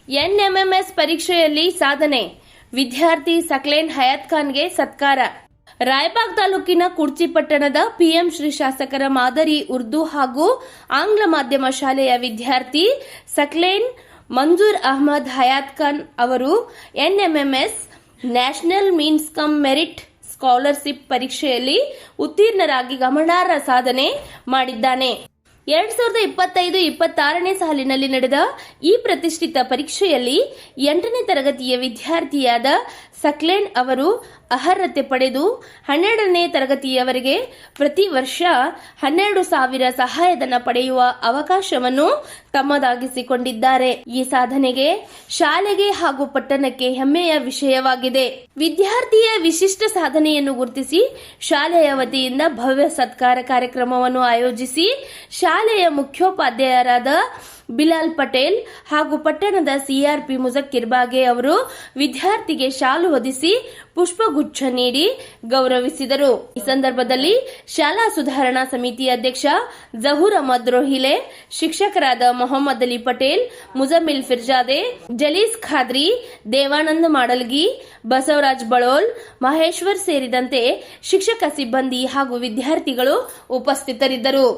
NMMS ಪರೀಕ್ಷೆಯಲ್ಲಿ ಸಾಧನೆ ವಿದ್ಯಾರ್ಥಿ ಸಕ್ಲೇನ್ ಹಯಾತ್ ಖಾನ್ಗೆ ಸತ್ಕಾರ. ರಾಯಬಾಗ್ ತಾಲೂಕಿನ ಕುಡ್ಚಿ ಪಟ್ಟಣದ ಪಿಎಂ ಶ್ರೀ ಶಾಸಕರ ಮಾದರಿ ಉರ್ದು ಹಾಗೂ ಆಂಗ್ಲ ಮಾಧ್ಯಮ ಶಾಲೆಯ ವಿದ್ಯಾರ್ಥಿ ಸಕ್ಲೇನ್ ಮಂಜೂರ್ ಅಹಮದ್ ಹಯಾತ್ ಖಾನ್ ಅವರು NMMS national means cum merit scholarship ಪರೀಕ್ಷೆಯಲ್ಲಿ ಉತ್ತೀರ್ಣರಾಗಿ ಗಮನಾರ್ಹ ಸಾಧನೆ ಮಾಡಿದ್ದಾನೆ. 2025-26ನೇ ಸಾಲಿನಲ್ಲಿ ನಡೆದ ಈ ಪ್ರತಿಷ್ಠಿತ ಪರೀಕ್ಷೆಯಲ್ಲಿ 8ನೇ ತರಗತಿಯ ವಿದ್ಯಾರ್ಥಿಯಾದ ಸಕ್ಲೇನ್ ಅವರು ಅರ್ಹತೆ ಪಡೆದು 12ನೇ ತರಗತಿಯವರೆಗೆ ಪ್ರತಿ ವರ್ಷ 12,000 ಸಹಾಯಧನ ಪಡೆಯುವ ಅವಕಾಶವನ್ನು ತಮ್ಮದಾಗಿಸಿಕೊಂಡಿದ್ದಾರೆ. ಈ ಸಾಧನೆಗೆ ಶಾಲೆಗೆ ಹಾಗೂ ಪಟ್ಟಣಕ್ಕೆ ಹೆಮ್ಮೆಯ ವಿಷಯವಾಗಿದೆ. ವಿದ್ಯಾರ್ಥಿಯ ವಿಶಿಷ್ಟ ಸಾಧನೆಯನ್ನು ಗುರುತಿಸಿ ಶಾಲೆಯ ವತಿಯಿಂದ ಭವ್ಯ ಸತ್ಕಾರ ಕಾರ್ಯಕ್ರಮವನ್ನು ಆಯೋಜಿಸಿ ಶಾಲೆಯ ಮುಖ್ಯೋಪಾಧ್ಯಾಯರಾದ ಬಿಲಾಲ್ ಪಟೇಲ್ ಹಾಗೂ ಪಟ್ಟಣದ ಸಿಆರ್ಪಿ ಮುಜಕ್ಕಿರ್ ಬಾಗೆ ಅವರು ವಿದ್ಯಾರ್ಥಿಗೆ ಶಾಲು ಹೊದಿಸಿ ಪುಷ್ಪಗುಚ್ಛ ನೀಡಿ ಗೌರವಿಸಿದರು. ಈ ಸಂದರ್ಭದಲ್ಲಿ ಶಾಲಾ ಸುಧಾರಣಾ ಸಮಿತಿ ಅಧ್ಯಕ್ಷ ಜಹೂರ್ ಅಹಮದ್ ರೋಹಿಲೆ, ಶಿಕ್ಷಕರಾದ ಮೊಹಮ್ಮದ್ ಅಲಿ ಪಟೇಲ್, ಮುಜಮ್ಮಿಲ್ ಫಿರ್ಜಾದೆ, ಜಲೀಸ್ ಖಾದ್ರಿ, ದೇವಾನಂದ ಮಾಡಲ್ಗಿ, ಬಸವರಾಜ್ ಬಳೋಲ್, ಮಹೇಶ್ವರ್ ಸೇರಿದಂತೆ ಶಿಕ್ಷಕ ಸಿಬ್ಬಂದಿ ಹಾಗೂ ವಿದ್ಯಾರ್ಥಿಗಳು ಉಪಸ್ಥಿತರಿದ್ದರು.